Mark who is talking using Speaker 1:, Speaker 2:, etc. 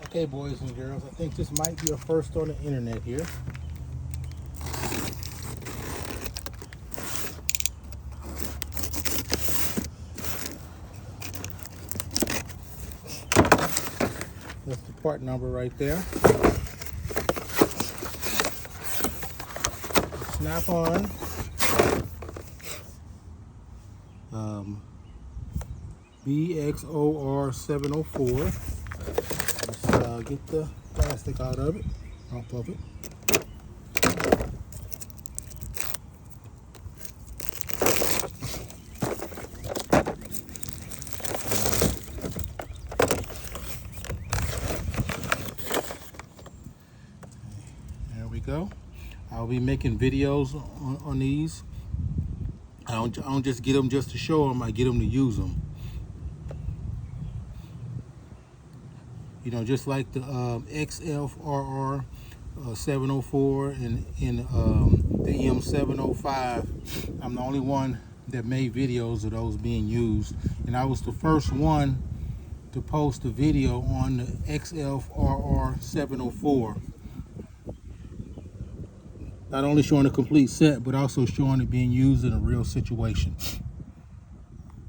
Speaker 1: Okay, boys and girls, I think this might be a first on the internet here. That's the part number right there. Snap on. BXOR704. Let's get the plastic out of it, off of it. There we go. I'll be making videos on these. I don't just get them just to show them, I get them to use them. You know, just like the XLRR 704 and the M705, I'm the only one that made videos of those being used. And I was the first one to post a video on the XLRR 704. Not only showing a complete set, but also showing it being used in a real situation.